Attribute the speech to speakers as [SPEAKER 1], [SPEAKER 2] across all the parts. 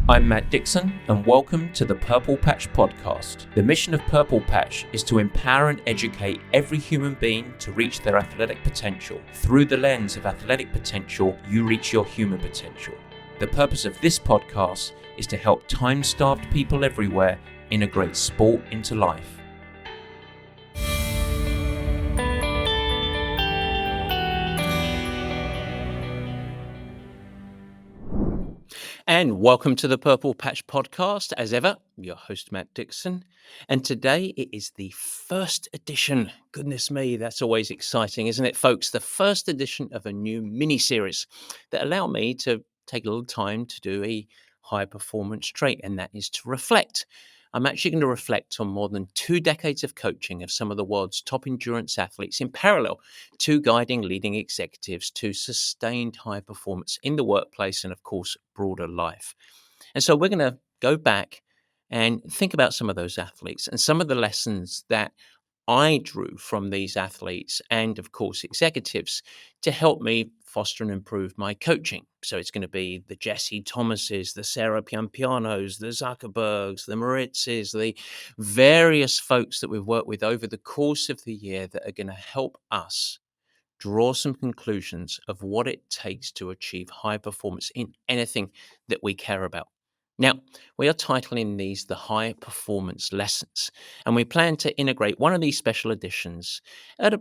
[SPEAKER 1] I'm Matt Dixon, and welcome to the Purple Patch Podcast. The mission of Purple Patch is to empower and educate every human being to reach their athletic potential. Through the lens of athletic potential, you reach your human potential. The purpose of this podcast is to help time-starved people everywhere integrate sport into life. And welcome to the Purple Patch Podcast. As ever, your host, Matt Dixon. And today it is the first edition. Goodness me, that's always exciting, isn't it, folks? The first edition of a new mini-series that allow me to take a little time to do a high performance trait, and that is to reflect. I'm actually going to reflect on more than 2 decades of coaching of some of the world's top endurance athletes in parallel to guiding leading executives to sustained high performance in the workplace and, of course, broader life. And so we're going to go back and think about some of those athletes and some of the lessons that I drew from these athletes and, of course, executives to help me foster and improve my coaching. So it's going to be the Jesse Thomases, the Sarah Piampianos, the Zuckerbergs, the Maritzes, the various folks that we've worked with over the course of the year that are going to help us draw some conclusions of what it takes to achieve high performance in anything that we care about. Now, we are titling these the High Performance Lessons, and we plan to integrate one of these special editions at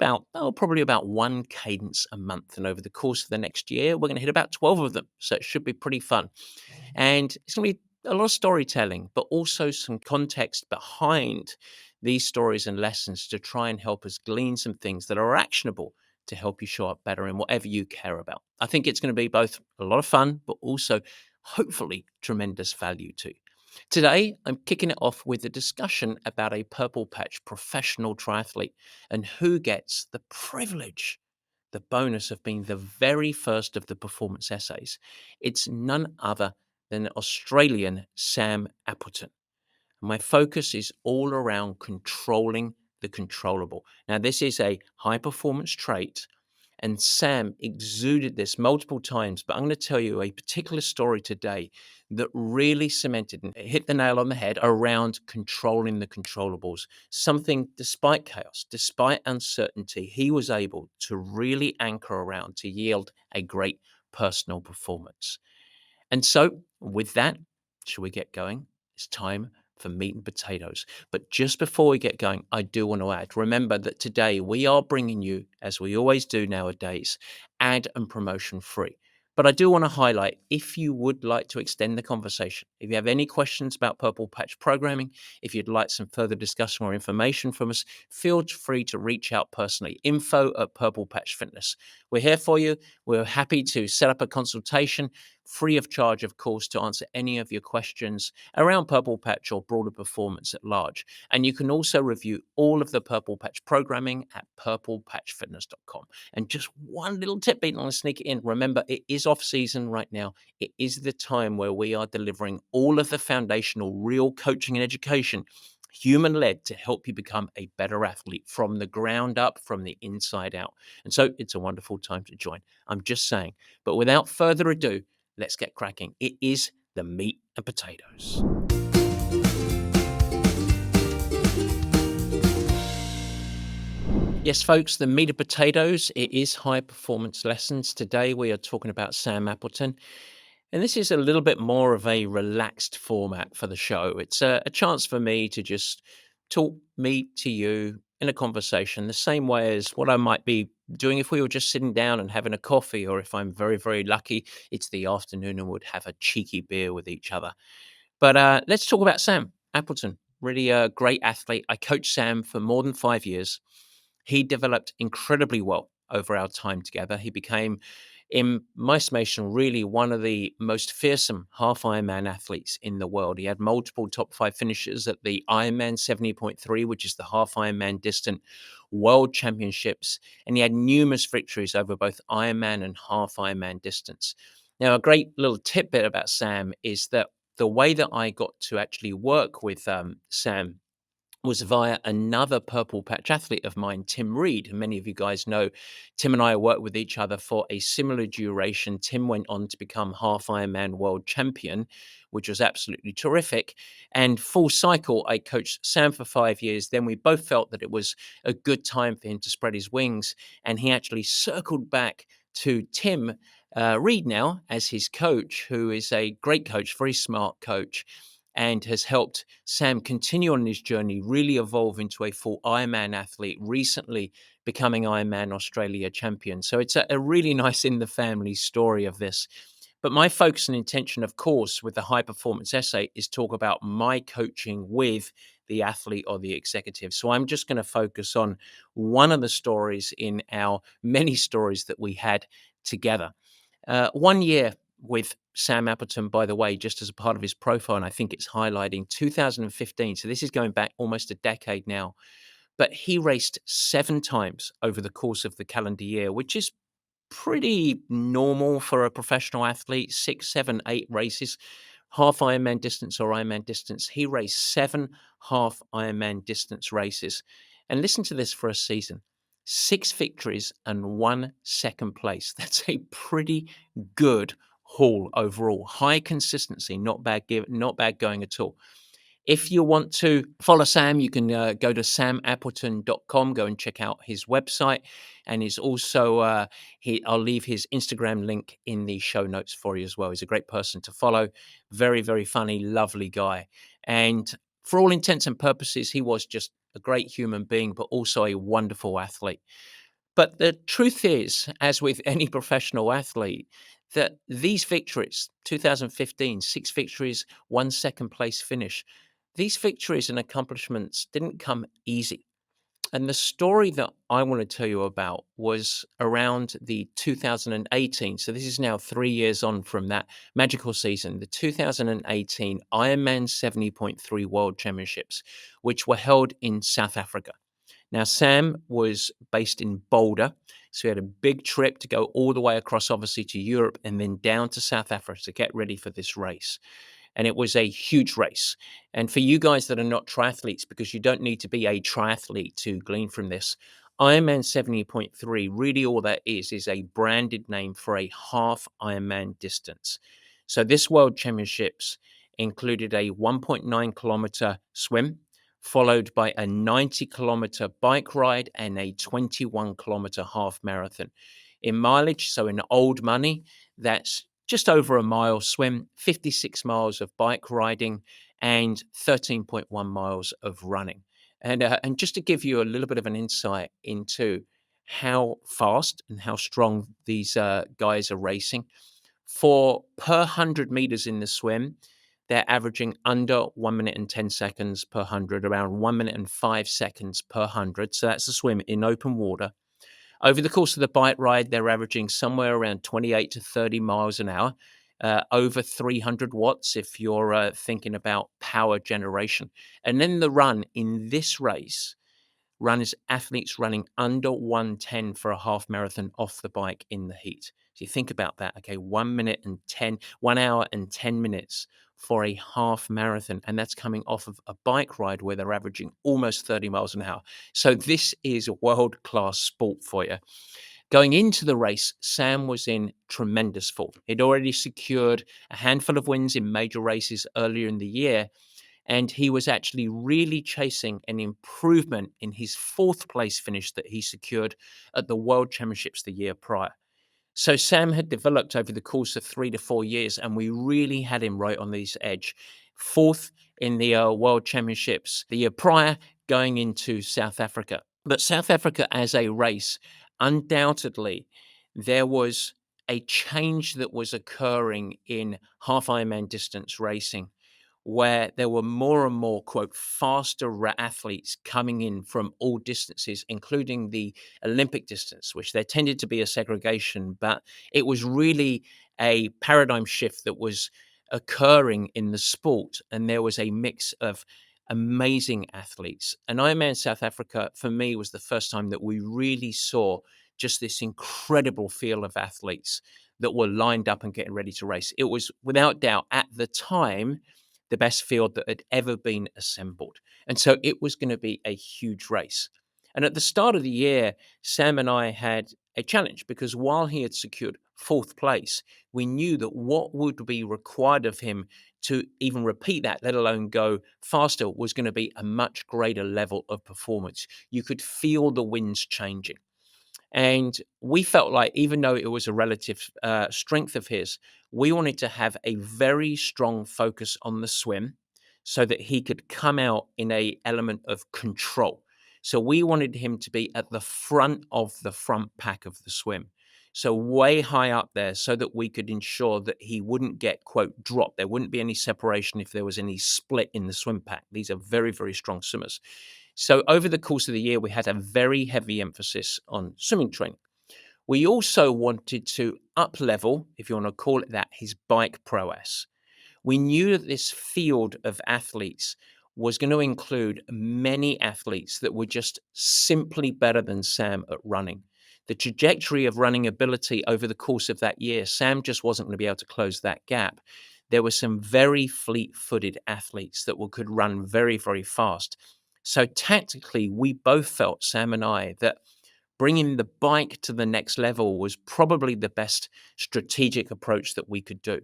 [SPEAKER 1] probably about one cadence a month. And over the course of the next year, we're going to hit about 12 of them. So it should be pretty fun. And it's going to be a lot of storytelling, but also some context behind these stories and lessons to try and help us glean some things that are actionable to help you show up better in whatever you care about. I think it's going to be both a lot of fun, but also hopefully tremendous value too. Today, I'm kicking it off with a discussion about a Purple Patch professional triathlete and who gets the privilege, the bonus of being the very first of the performance essays. It's none other than Australian Sam Appleton. My focus is all around controlling the controllable. Now, this is a high performance trait, and Sam exuded this multiple times, but I'm going to tell you a particular story today that really cemented and hit the nail on the head around controlling the controllables. Something, despite chaos, despite uncertainty, he was able to really anchor around to yield a great personal performance. And so, with that, shall we get going? It's time for meat and potatoes. But just before we get going, I do want to add, remember that today we are bringing you, as we always do nowadays, ad and promotion free. But I do want to highlight, if you would like to extend the conversation, if you have any questions about Purple Patch programming, if you'd like some further discussion or information from us, feel free to reach out personally, info@Purple Patch Fitness. We're here for you. We're happy to set up a consultation, free of charge, of course, to answer any of your questions around Purple Patch or broader performance at large. And you can also review all of the Purple Patch programming at purplepatchfitness.com. And just one little tip, I'm going to sneak it in. Remember, it is off season right now. It is the time where we are delivering all of the foundational real coaching and education, human-led, to help you become a better athlete from the ground up, from the inside out. And so it's a wonderful time to join. I'm just saying. But without further ado, let's get cracking. It is the meat and potatoes. Yes, folks, the meat and potatoes. It is high performance lessons. Today we are talking about Sam Appleton. And this is a little bit more of a relaxed format for the show. It's a chance for me to just talk me to you in a conversation, the same way as what I might be doing if we were just sitting down and having a coffee, or if I'm very, very lucky, it's the afternoon and would have a cheeky beer with each other. But let's talk about Sam Appleton. Really a great athlete. I coached Sam for more than 5 years. He developed incredibly well over our time together. He became, in my estimation, really one of the most fearsome half Ironman athletes in the world. He had multiple top 5 finishes at the Ironman 70.3, which is the half Ironman distant world championships. And he had numerous victories over both Ironman and half Ironman distance. Now, a great little tidbit about Sam is that the way that I got to actually work with Sam was via another purple patch athlete of mine, Tim Reed. And many of you guys know Tim and I worked with each other for a similar duration. Tim went on to become half Ironman world champion, which was absolutely terrific. And full cycle, I coached Sam for 5 years. Then we both felt that it was a good time for him to spread his wings. And he actually circled back to Tim Reed now as his coach, who is a great coach, very smart coach, and has helped Sam continue on his journey, really evolve into a full Ironman athlete, recently becoming Ironman Australia champion. So it's a really nice in the family story of this. But my focus and intention, of course, with the high performance essay is talk about my coaching with the athlete or the executive. So I'm just going to focus on one of the stories in our many stories that we had together. 1 year with Sam Appleton, by the way, just as a part of his profile, and I think it's highlighting 2015. So this is going back almost a decade now. But he raced 7 times over the course of the calendar year, which is pretty normal for a professional athlete. 6, 7, 8 races, half Ironman distance or Ironman distance. He raced 7 half Ironman distance races. And listen to this for a season: 6 victories and 1 second place. That's a pretty good haul overall. High consistency, not bad going at all. If you want to follow Sam, you can go to samappleton.com, go and check out his website. And he's also, I'll leave his Instagram link in the show notes for you as well. He's a great person to follow. Very, very funny, lovely guy. And for all intents and purposes, he was just a great human being, but also a wonderful athlete. But the truth is, as with any professional athlete, that these victories, 2015, 6 victories, 1 second place finish, these victories and accomplishments didn't come easy. And the story that I want to tell you about was around the 2018. So this is now 3 years on from that magical season, the 2018 Ironman 70.3 World Championships, which were held in South Africa. Now, Sam was based in Boulder, so he had a big trip to go all the way across, obviously, to Europe and then down to South Africa to get ready for this race. And it was a huge race. And for you guys that are not triathletes, because you don't need to be a triathlete to glean from this, Ironman 70.3, really all that is a branded name for a half Ironman distance. So this World Championships included a 1.9 kilometer swim, followed by a 90-kilometer bike ride and a 21-kilometer half marathon. In mileage, so in old money, that's just over a mile swim, 56 miles of bike riding, and 13.1 miles of running. And just to give you a little bit of an insight into how fast and how strong these guys are racing, for per 100 meters in the swim, they're averaging under 1 minute and 10 seconds per 100, around 1 minute and 5 seconds per 100. So that's a swim in open water. Over the course of the bike ride, they're averaging somewhere around 28 to 30 miles an hour, over 300 watts if you're thinking about power generation. And then the run in this race, athletes running under 110 for a half marathon off the bike in the heat. So you think about that, okay, 1 hour and 10 minutes for a half marathon. And that's coming off of a bike ride where they're averaging almost 30 miles an hour. So this is world-class sport for you. Going into the race, Sam was in tremendous form. He'd already secured a handful of wins in major races earlier in the year, and he was actually really chasing an improvement in his 4th place finish that he secured at the World Championships the year prior. So Sam had developed over the course of 3 to 4 years, and we really had him right on this edge. 4th in the World Championships the year prior, going into South Africa. But South Africa as a race, undoubtedly, there was a change that was occurring in half Ironman distance racing, where there were more and more, quote, faster athletes coming in from all distances, including the Olympic distance, which there tended to be a segregation, but it was really a paradigm shift that was occurring in the sport. And there was a mix of amazing athletes. And Ironman South Africa, for me, was the first time that we really saw just this incredible field of athletes that were lined up and getting ready to race. It was, without doubt, at the time, the best field that had ever been assembled. And so it was going to be a huge race. And at the start of the year, Sam and I had a challenge because while he had secured fourth place, we knew that what would be required of him to even repeat that, let alone go faster, was going to be a much greater level of performance. You could feel the winds changing. And we felt like, even though it was a relative strength of his, we wanted to have a very strong focus on the swim so that he could come out in a element of control. So we wanted him to be at the front of the front pack of the swim. So way high up there so that we could ensure that he wouldn't get, quote, dropped. There wouldn't be any separation if there was any split in the swim pack. These are very, very strong swimmers. So over the course of the year, we had a very heavy emphasis on swimming training. We also wanted to up level, if you want to call it that, his bike prowess. We knew that this field of athletes was going to include many athletes that were just simply better than Sam at running. The trajectory of running ability over the course of that year, Sam just wasn't going to be able to close that gap. There were some very fleet-footed athletes that could run very, very fast. So tactically, we both felt, Sam and I, that bringing the bike to the next level was probably the best strategic approach that we could do.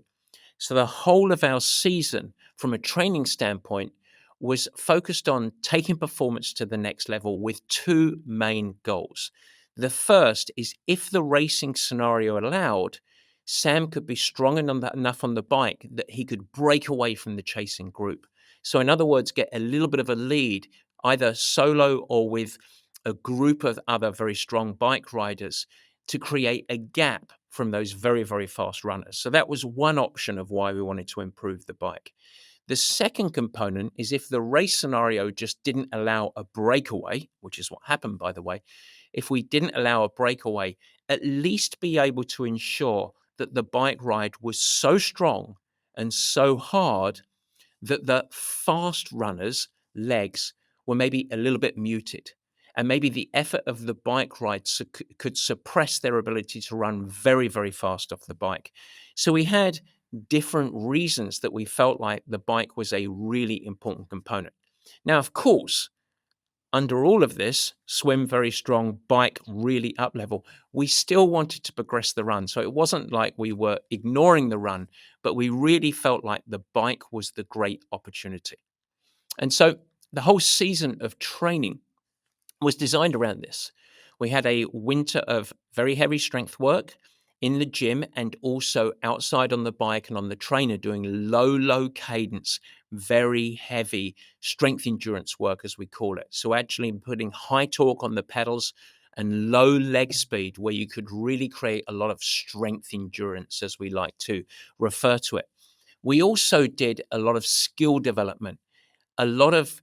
[SPEAKER 1] So the whole of our season, from a training standpoint, was focused on taking performance to the next level with two main goals. The first is, if the racing scenario allowed, Sam could be strong enough on the bike that he could break away from the chasing group. So in other words, get a little bit of a lead, either solo or with a group of other very strong bike riders, to create a gap from those very, very fast runners. So that was one option of why we wanted to improve the bike. The second component is, if the race scenario just didn't allow a breakaway, which is what happened, by the way, if we didn't allow a breakaway, at least be able to ensure that the bike ride was so strong and so hard that the fast runners' legs were maybe a little bit muted. And maybe the effort of the bike ride could suppress their ability to run very, very fast off the bike. So we had different reasons that we felt like the bike was a really important component. Now, of course, under all of this, swim very strong, bike really up level, we still wanted to progress the run. So it wasn't like we were ignoring the run, but we really felt like the bike was the great opportunity. And so the whole season of training was designed around this. We had a winter of very heavy strength work in the gym and also outside on the bike and on the trainer, doing low cadence, very heavy strength endurance work, as we call it. So actually putting high torque on the pedals and low leg speed, where you could really create a lot of strength endurance, as we like to refer to it. We also did a lot of skill development, a lot of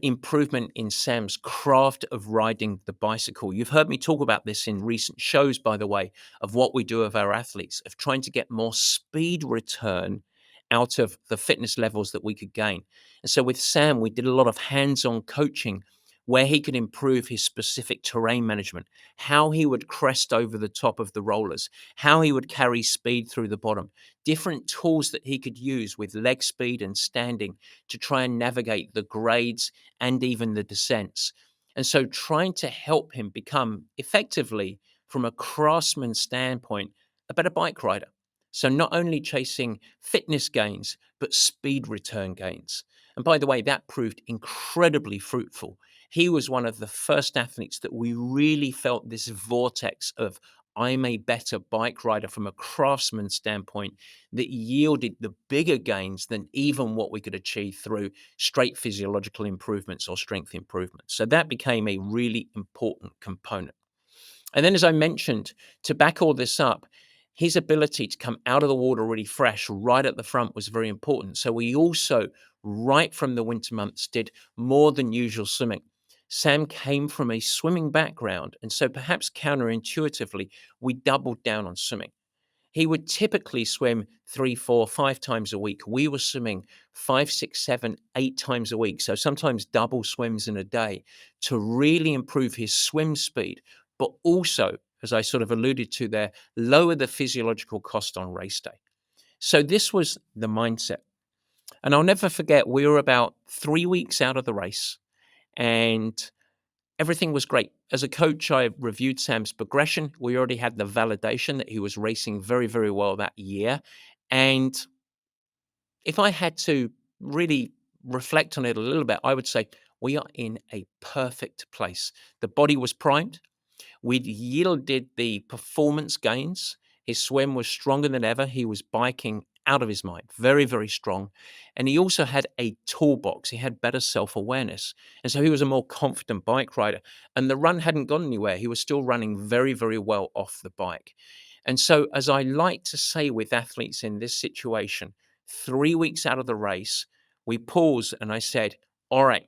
[SPEAKER 1] improvement in Sam's craft of riding the bicycle. You've heard me talk about this in recent shows, by the way, of what we do of our athletes, of trying to get more speed return out of the fitness levels that we could gain. And so with Sam, we did a lot of hands-on coaching where he could improve his specific terrain management, how he would crest over the top of the rollers, how he would carry speed through the bottom, different tools that he could use with leg speed and standing to try and navigate the grades and even the descents. And so trying to help him become effectively, from a craftsman standpoint, a better bike rider. So not only chasing fitness gains, but speed return gains. And by the way, that proved incredibly fruitful. He was one of the first athletes that we really felt this vortex of, I'm a better bike rider from a craftsman standpoint, that yielded the bigger gains than even what we could achieve through straight physiological improvements or strength improvements. So that became a really important component. And then, as I mentioned, to back all this up, his ability to come out of the water really fresh right at the front was very important. So we also, right from the winter months, did more than usual swimming. Sam came from a swimming background, and so perhaps counterintuitively, we doubled down on swimming. He would typically swim 3, 4, 5 times a week. We were swimming 5, 6, 7, 8 times a week. So sometimes double swims in a day to really improve his swim speed, but also, as I sort of alluded to there, lower the physiological cost on race day. So this was the mindset. And I'll never forget, we were about 3 weeks out of the race and everything was great. As a coach, I reviewed Sam's progression. We already had the validation that he was racing very, very well that year. And if I had to really reflect on it a little bit, I would say we are in a perfect place. The body was primed. We'd yielded the performance gains. His swim was stronger than ever. He was biking out of his mind, very, very strong. And he also had a toolbox. He had better self awareness. And so he was a more confident bike rider. And the run hadn't gone anywhere. He was still running very, very well off the bike. And so, as I like to say with athletes in this situation, 3 weeks out of the race, we paused and I said, all right,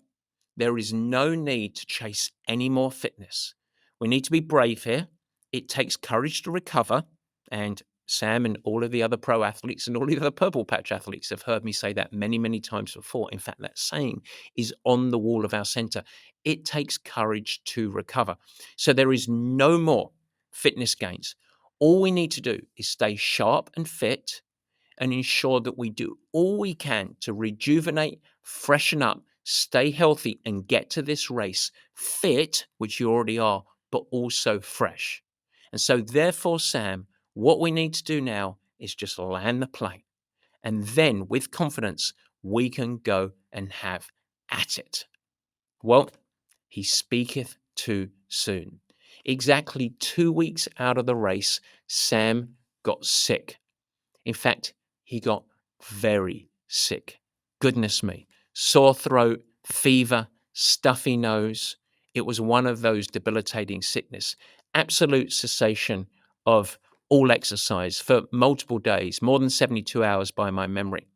[SPEAKER 1] there is no need to chase any more fitness. We need to be brave here. It takes courage to recover. And Sam and all of the other pro athletes and all the other purple patch athletes have heard me say that many, many times before. In fact, that saying is on the wall of our center. It takes courage to recover. So there is no more fitness gains. All we need to do is stay sharp and fit and ensure that we do all we can to rejuvenate, freshen up, stay healthy, and get to this race fit, which you already are, but also fresh. And so, therefore, Sam, what we need to do now is just land the plane. And then, with confidence, we can go and have at it. Well, he speaketh too soon. Exactly 2 weeks out of the race, Sam got sick. In fact, he got very sick. Goodness me. Sore throat, fever, stuffy nose. It was one of those debilitating sickness. Absolute cessation of all exercise for multiple days, more than 72 hours by my memory.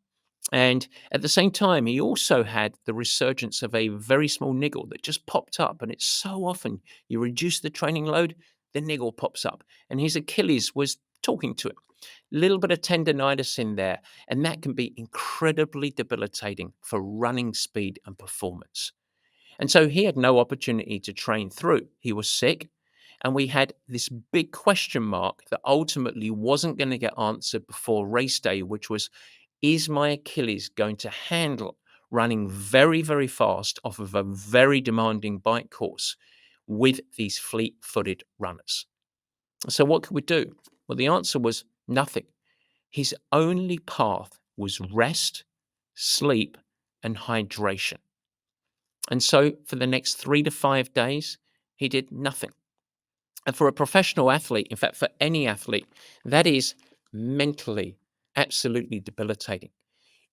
[SPEAKER 1] And at the same time, he also had the resurgence of a very small niggle that just popped up. And it's so often you reduce the training load, the niggle pops up. And his Achilles was talking to him. Little bit of tendonitis in there. And that can be incredibly debilitating for running speed and performance. And so he had no opportunity to train through. He was sick. And we had this big question mark that ultimately wasn't going to get answered before race day, which was, is my Achilles going to handle running very, very fast off of a very demanding bike course with these fleet footed runners? So, what could we do? Well, the answer was nothing. His only path was rest, sleep, and hydration. And so, for the next 3 to 5 days, he did nothing. And for a professional athlete, in fact, for any athlete, that is mentally absolutely debilitating.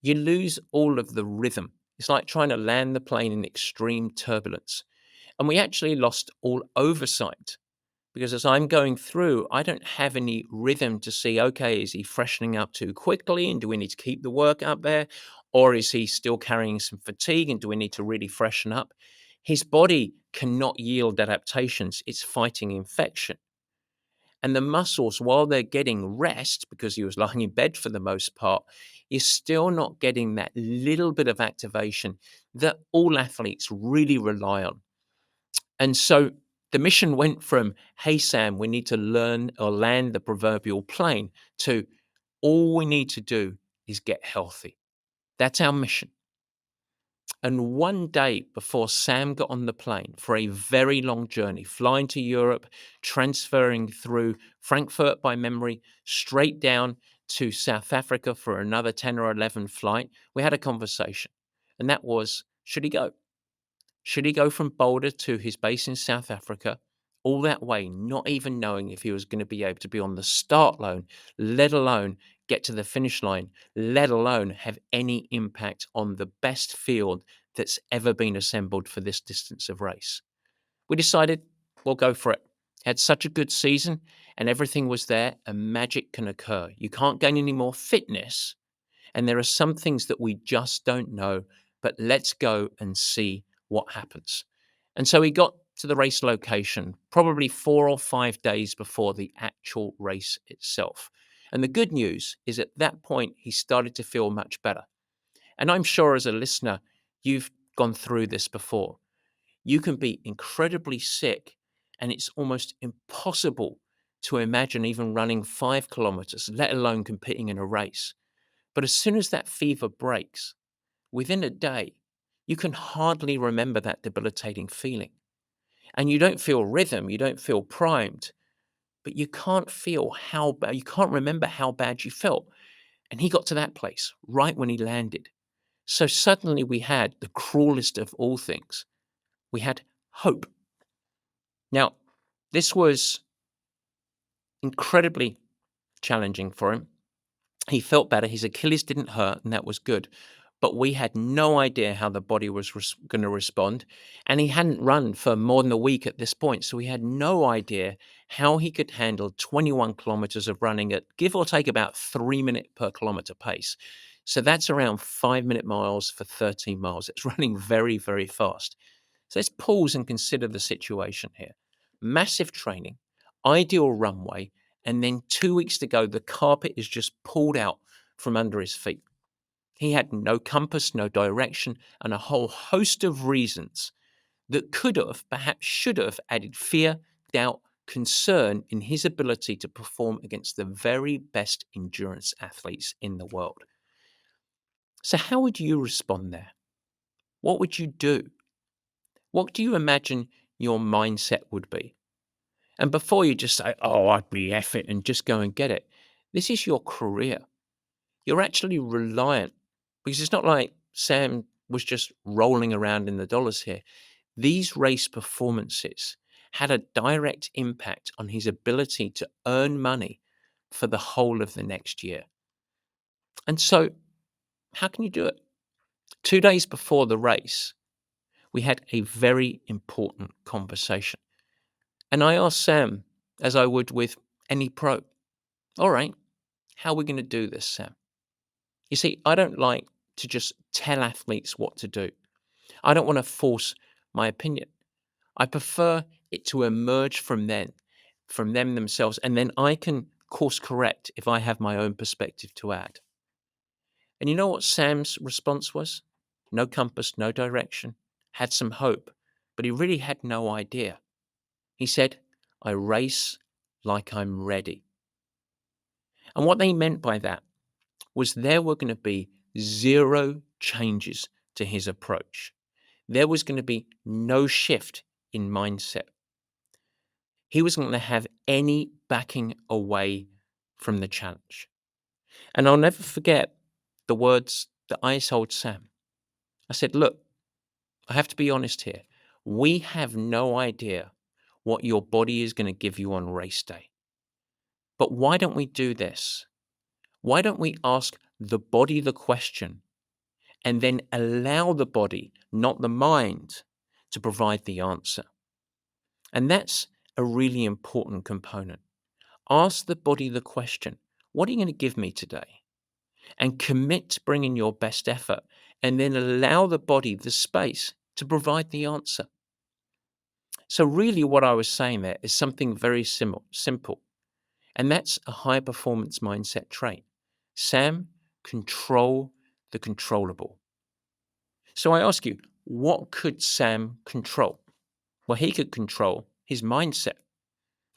[SPEAKER 1] You lose all of the rhythm. It's like trying to land the plane in extreme turbulence. And we actually lost all oversight because as I'm going through, I don't have any rhythm to see, okay, is he freshening up too quickly and do we need to keep the work up there? Or is he still carrying some fatigue and do we need to really freshen up? His body cannot yield adaptations. It's fighting infection. And the muscles, while they're getting rest, because he was lying in bed for the most part, is still not getting that little bit of activation that all athletes really rely on. And so the mission went from, hey, Sam, we need to learn or land the proverbial plane, to all we need to do is get healthy. That's our mission. And one day before Sam got on the plane for a very long journey, flying to Europe, transferring through Frankfurt by memory, straight down to South Africa for another 10 or 11 flight, we had a conversation. And that was, should he go? Should he go from Boulder to his base in South Africa, all that way, not even knowing if he was going to be able to be on the start line, let alone get to the finish line, let alone have any impact on the best field that's ever been assembled for this distance of race? We decided we'll go for it. Had such a good season and everything was there, and magic can occur. You can't gain any more fitness, and there are some things that we just don't know, but let's go and see what happens. And so he got to the race location probably 4 or 5 days before the actual race itself. And the good news is at that point, he started to feel much better. And I'm sure as a listener, you've gone through this before. You can be incredibly sick, and it's almost impossible to imagine even running 5 kilometers, let alone competing in a race. But as soon as that fever breaks, within a day, you can hardly remember that debilitating feeling. And you don't feel rhythm, you don't feel primed, but you can't feel how bad, you can't remember how bad you felt. And he got to that place right when he landed. So suddenly we had the cruelest of all things. We had hope. Now, this was incredibly challenging for him. He felt better. His Achilles didn't hurt, and that was good. But we had no idea how the body was going to respond. And he hadn't run for more than a week at this point. So we had no idea how he could handle 21 kilometers of running at give or take about 3 minute per kilometer pace. So that's around 5 minute miles for 13 miles. It's running very, very fast. So let's pause and consider the situation here. Massive training, ideal runway, and then 2 weeks to go, the carpet is just pulled out from under his feet. He had no compass, no direction, and a whole host of reasons that could have, perhaps should have, added fear, doubt, concern in his ability to perform against the very best endurance athletes in the world. So, how would you respond there? What would you do? What do you imagine your mindset would be? And before you just say, oh, I'd be F it and just go and get it, this is your career. You're actually reliant because it's not like Sam was just rolling around in the dollars here. These race performances had a direct impact on his ability to earn money for the whole of the next year. And so, how can you do it? 2 days before the race, we had a very important conversation. And I asked Sam, as I would with any pro, all right, how are we going to do this, Sam? You see, I don't like to just tell athletes what to do. I don't want to force my opinion. I prefer it to emerge from them themselves, and then I can course correct if I have my own perspective to add. And you know what Sam's response was? No compass, no direction, had some hope, but he really had no idea. He said, I race like I'm ready. And what they meant by that was there were going to be zero changes to his approach. There was going to be no shift in mindset. He wasn't going to have any backing away from the challenge. And I'll never forget the words that I told Sam. I said, look, I have to be honest here. We have no idea what your body is going to give you on race day. But why don't we do this? Why don't we ask the body the question and then allow the body, not the mind, to provide the answer? And that's a really important component. Ask the body the question, what are you going to give me today? And commit to bringing your best effort and then allow the body the space to provide the answer. So really what I was saying there is something very simple. And that's a high performance mindset trait. Sam, control the controllable. So I ask you, what could Sam control? Well, he could control his mindset.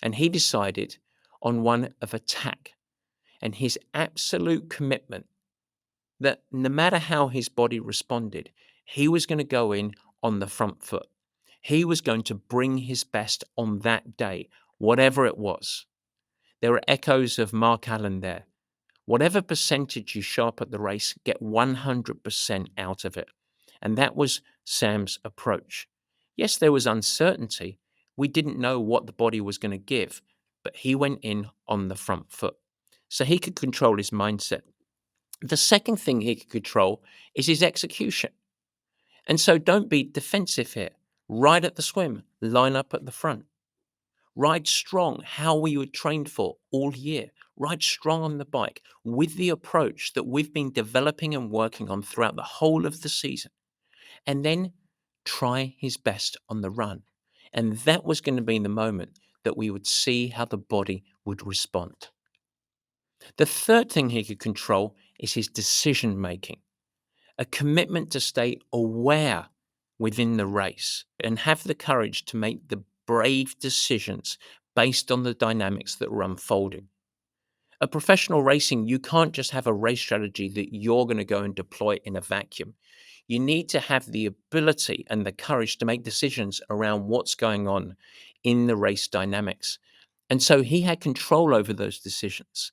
[SPEAKER 1] And he decided on one of attack and his absolute commitment that no matter how his body responded, he was going to go in on the front foot. He was going to bring his best on that day, whatever it was. There are echoes of Mark Allen there. Whatever percentage you show up at the race, get 100% out of it. And that was Sam's approach. Yes, there was uncertainty. We didn't know what the body was going to give, but he went in on the front foot. So he could control his mindset. The second thing he could control is his execution. And so don't be defensive here. Ride at the swim, line up at the front. Ride strong, how we were trained for all year. Ride strong on the bike with the approach that we've been developing and working on throughout the whole of the season. And then try his best on the run. And that was going to be the moment that we would see how the body would respond. The third thing he could control is his decision making, a commitment to stay aware within the race and have the courage to make the brave decisions based on the dynamics that were unfolding. A professional racing, you can't just have a race strategy that you're going to go and deploy in a vacuum. You need to have the ability and the courage to make decisions around what's going on in the race dynamics. And so he had control over those decisions.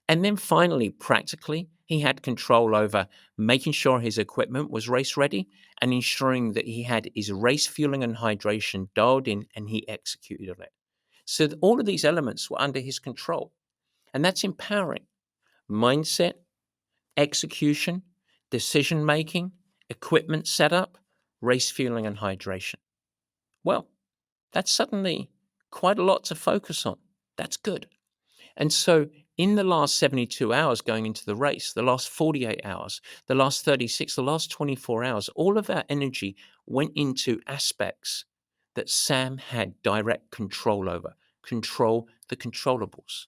[SPEAKER 1] And then finally, practically, he had control over making sure his equipment was race ready and ensuring that he had his race fueling and hydration dialed in and he executed on it. So all of these elements were under his control. And that's empowering. Mindset, execution, decision making, equipment setup, race fueling and hydration. Well, that's suddenly quite a lot to focus on. That's good. And so, in the last 72 hours going into the race, the last 48 hours, the last 36, the last 24 hours, all of our energy went into aspects that Sam had direct control over, control the controllables.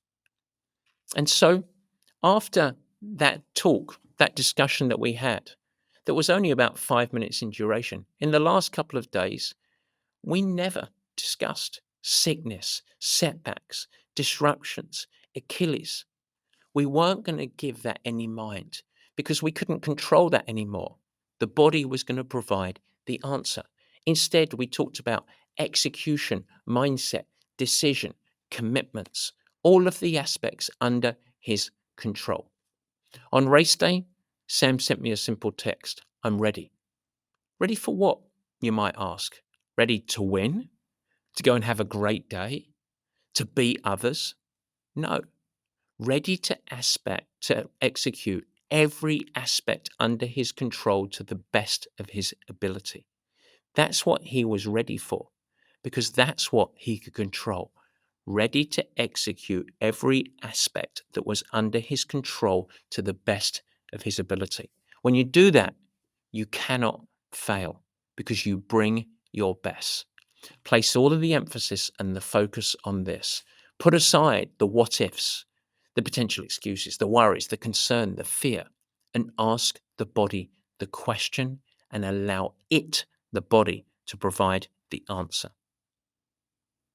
[SPEAKER 1] And so, after that talk, that discussion that we had, that was only about 5 minutes in duration, in the last couple of days, we never discussed sickness, setbacks, disruptions, Achilles. We weren't going to give that any mind because we couldn't control that anymore. The body was going to provide the answer. Instead, we talked about execution, mindset, decision, commitments, all of the aspects under his control. On race day, Sam sent me a simple text. I'm ready. Ready for what, you might ask? Ready to win? To go and have a great day? To beat others? No. Ready to execute every aspect under his control to the best of his ability. That's what he was ready for, because that's what he could control. Ready to execute every aspect that was under his control to the best of his ability. When you do that, you cannot fail because you bring your best. Place all of the emphasis and the focus on this. Put aside the what ifs, the potential excuses, the worries, the concern, the fear, and ask the body the question and allow it, the body, to provide the answer.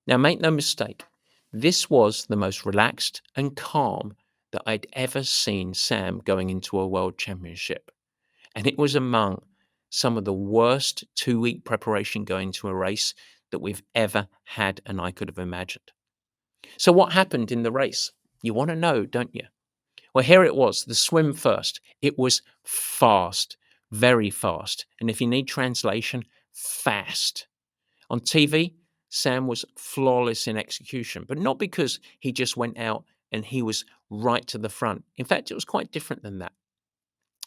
[SPEAKER 1] Now, make no mistake, this was the most relaxed and calm that I'd ever seen Sam going into a world championship. And it was among some of the worst 2-week preparation going to a race that we've ever had and I could have imagined. So what happened in the race? You want to know, don't you? Well, here it was, the swim first. It was fast, very fast. And if you need translation, fast. On TV, Sam was flawless in execution, but not because he just went out and he was right to the front. In fact, it was quite different than that.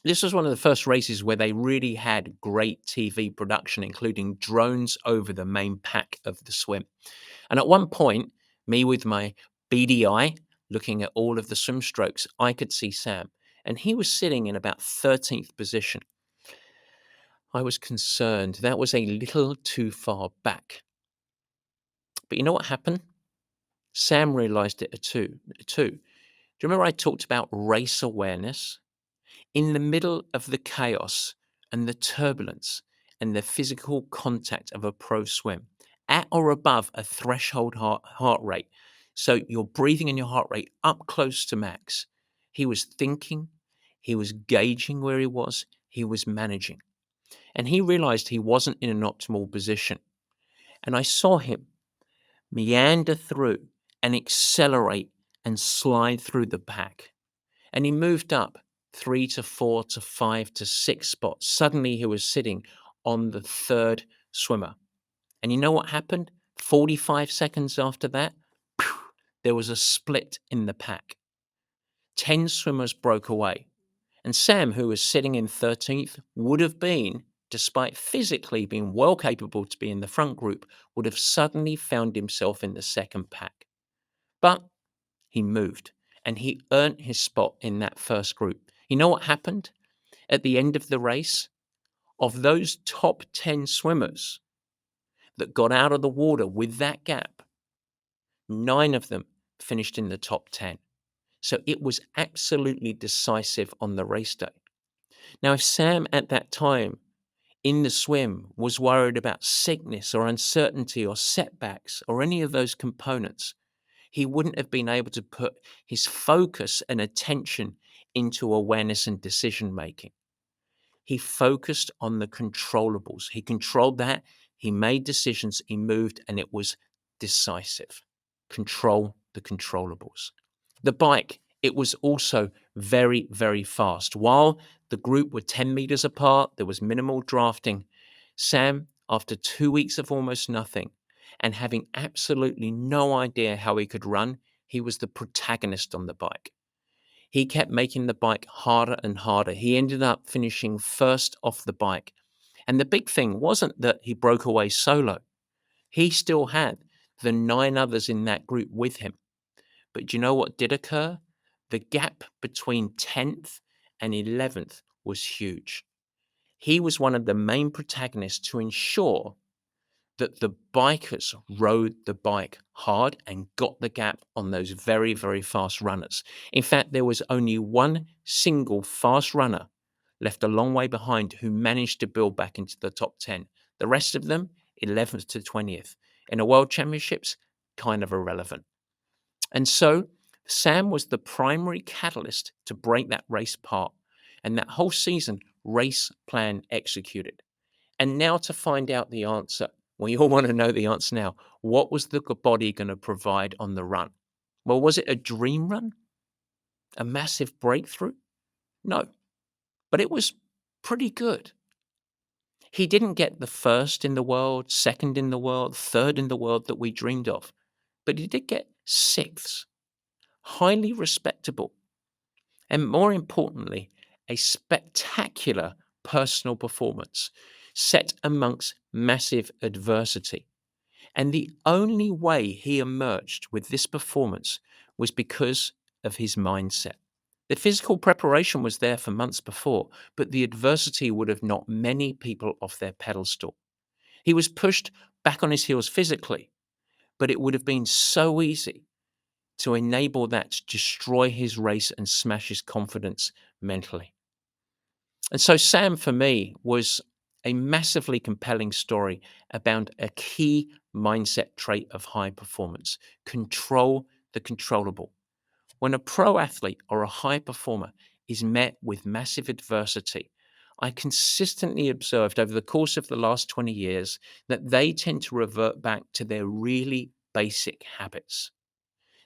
[SPEAKER 1] This was one of the first races where they really had great TV production, including drones over the main pack of the swim. And at one point, me with my beady eye, looking at all of the swim strokes, I could see Sam, and he was sitting in about 13th position. I was concerned. That was a little too far back. But you know what happened? Sam realized it too. Do you remember I talked about race awareness? In the middle of the chaos and the turbulence and the physical contact of a pro swim, at or above a threshold heart rate, so your breathing and your heart rate up close to max, he was thinking, he was gauging where he was managing. And he realized he wasn't in an optimal position. And I saw him meander through and accelerate and slide through the pack. And he moved up 3 to 4 to 5 to 6 spots. Suddenly he was sitting on the third swimmer. And you know what happened? 45 seconds after that, there was a split in the pack. 10 swimmers broke away. And Sam, who was sitting in 13th, would have been, despite physically being well capable to be in the front group, would have suddenly found himself in the second pack. But he moved and he earned his spot in that first group. You know what happened? At the end of the race, of those top 10 swimmers that got out of the water with that gap, 9 of them finished in the top 10. So it was absolutely decisive on the race day. Now, if Sam at that time in the swim was worried about sickness or uncertainty or setbacks or any of those components, he wouldn't have been able to put his focus and attention into awareness and decision making. He focused on the controllables. He controlled that. He made decisions. He moved, and it was decisive. Control the controllables. The bike, it was also very, very fast. While the group were 10 meters apart, there was minimal drafting. Sam, after 2 weeks of almost nothing and having absolutely no idea how he could run, he was the protagonist on the bike. He kept making the bike harder and harder. He ended up finishing first off the bike. And the big thing wasn't that he broke away solo. He still had the 9 others in that group with him. But do you know what did occur? The gap between 10th and 11th was huge. He was one of the main protagonists to ensure that the bikers rode the bike hard and got the gap on those very, very fast runners. In fact, there was only one single fast runner left a long way behind who managed to build back into the top 10. The rest of them, 11th to 20th. In a world championships, kind of irrelevant. And so Sam was the primary catalyst to break that race apart. And that whole season, race plan executed. And now to find out the answer. We all want to know the answer now. What was the body going to provide on the run? Well, was it a dream run? A massive breakthrough? No, but it was pretty good. He didn't get the first in the world, second in the world, third in the world that we dreamed of, but he did get sixths, highly respectable, and more importantly, a spectacular personal performance set amongst massive adversity. And the only way he emerged with this performance was because of his mindset. The physical preparation was there for months before, but the adversity would have knocked many people off their pedestal. He was pushed back on his heels physically, but it would have been so easy to enable that to destroy his race and smash his confidence mentally. And so Sam, for me, was a massively compelling story about a key mindset trait of high performance: control the controllable. When a pro athlete or a high performer is met with massive adversity, I consistently observed over the course of the last 20 years that they tend to revert back to their really basic habits.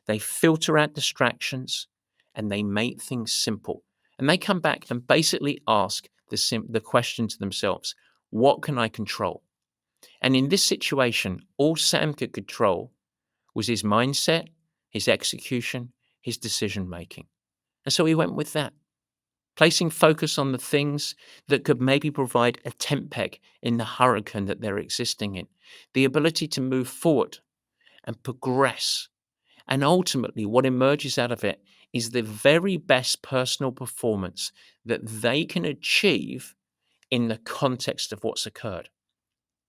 [SPEAKER 1] They filter out distractions and they make things simple. And they come back and basically ask the question to themselves: what can I control? And in this situation, all Sam could control was his mindset, his execution, his decision making. And so he went with that, placing focus on the things that could maybe provide a tent peg in the hurricane that they're existing in, the ability to move forward and progress. And ultimately, what emerges out of it is the very best personal performance that they can achieve in the context of what's occurred.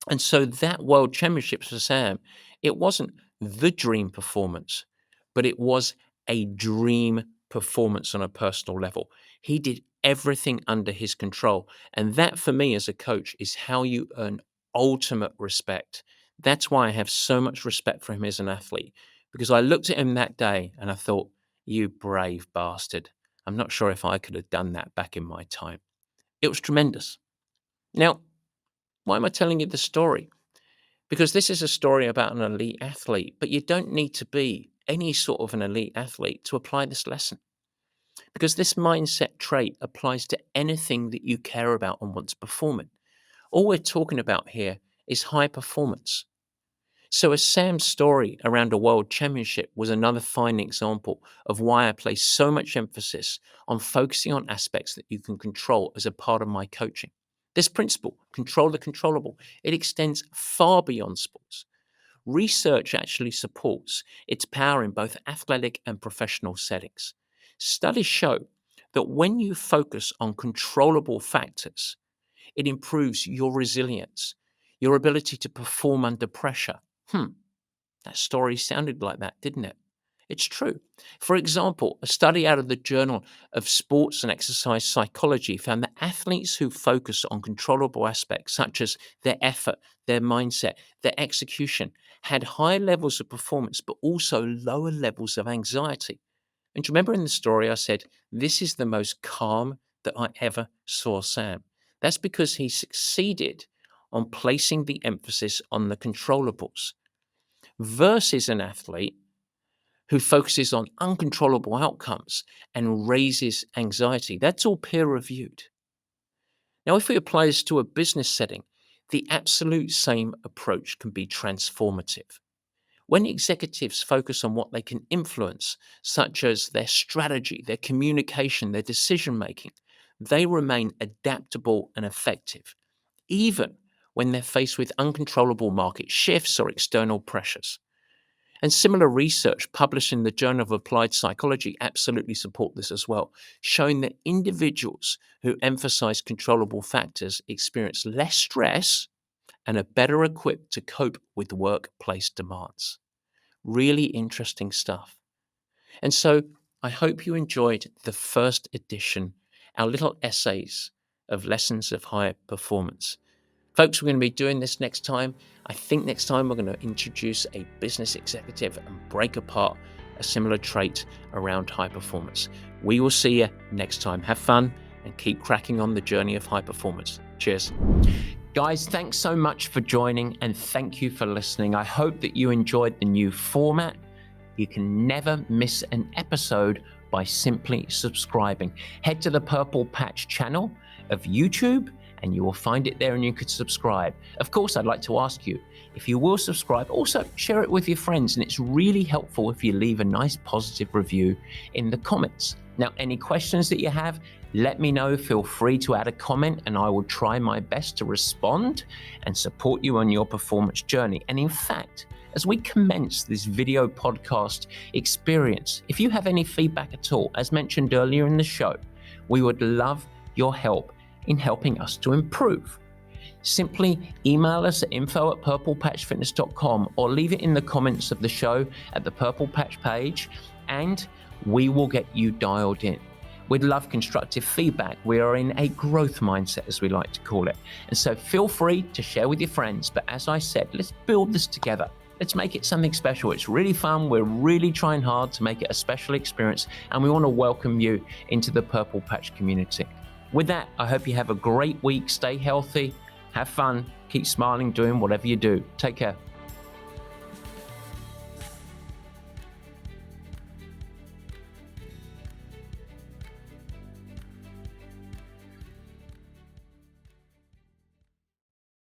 [SPEAKER 1] And so that World Championships for Sam, it wasn't the dream performance, but it was a dream performance on a personal level. He did everything under his control. And that, for me as a coach, is how you earn ultimate respect. That's why I have so much respect for him as an athlete, because I looked at him that day and I thought, you brave bastard. I'm not sure if I could have done that back in my time. It was tremendous. Now, why am I telling you the story? Because this is a story about an elite athlete, but you don't need to be any sort of an elite athlete to apply this lesson. Because this mindset trait applies to anything that you care about and want to perform in. All we're talking about here is high performance. So as Sam's story around a world championship was another fine example of why I place so much emphasis on focusing on aspects that you can control as a part of my coaching. This principle, control the controllable, it extends far beyond sports. Research actually supports its power in both athletic and professional settings. Studies show that when you focus on controllable factors, it improves your resilience, your ability to perform under pressure. That story sounded like that, didn't it? It's true. For example, a study out of the Journal of Sports and Exercise Psychology found that athletes who focus on controllable aspects such as their effort, their mindset, their execution had higher levels of performance, but also lower levels of anxiety. And do you remember in the story I said, this is the most calm that I ever saw Sam? That's because he succeeded on placing the emphasis on the controllables versus an athlete who focuses on uncontrollable outcomes and raises anxiety. That's all peer reviewed. Now, if we apply this to a business setting, the absolute same approach can be transformative. When executives focus on what they can influence, such as their strategy, their communication, their decision making, they remain adaptable and effective, even when they're faced with uncontrollable market shifts or external pressures. And similar research published in the Journal of Applied Psychology absolutely support this as well, showing that individuals who emphasize controllable factors experience less stress and are better equipped to cope with workplace demands. Really interesting stuff. And so I hope you enjoyed the first edition, our little essays of Lessons of High Performance. Folks, we're going to be doing this next time. I think next time we're going to introduce a business executive and break apart a similar trait around high performance. We will see you next time. Have fun and keep cracking on the journey of high performance. Cheers. Guys, thanks so much for joining and thank you for listening. I hope that you enjoyed the new format. You can never miss an episode by simply subscribing. Head to the Purple Patch channel of YouTube and you will find it there and you could subscribe. Of course, I'd like to ask you, if you will subscribe, also share it with your friends. And it's really helpful if you leave a nice positive review in the comments. Now, any questions that you have, let me know. Feel free to add a comment and I will try my best to respond and support you on your performance journey. And in fact, as we commence this video podcast experience, if you have any feedback at all, as mentioned earlier in the show, we would love your help in helping us to improve. Simply email us at info@purplepatchfitness.com or leave it in the comments of the show at the Purple Patch page and we will get you dialed in. We'd love constructive feedback. We are in a growth mindset, as we like to call it. And so feel free to share with your friends. But as I said, let's build this together. Let's make it something special. It's really fun. We're really trying hard to make it a special experience. And we want to welcome you into the Purple Patch community. With that, I hope you have a great week. Stay healthy, have fun, keep smiling, doing whatever you do. Take care.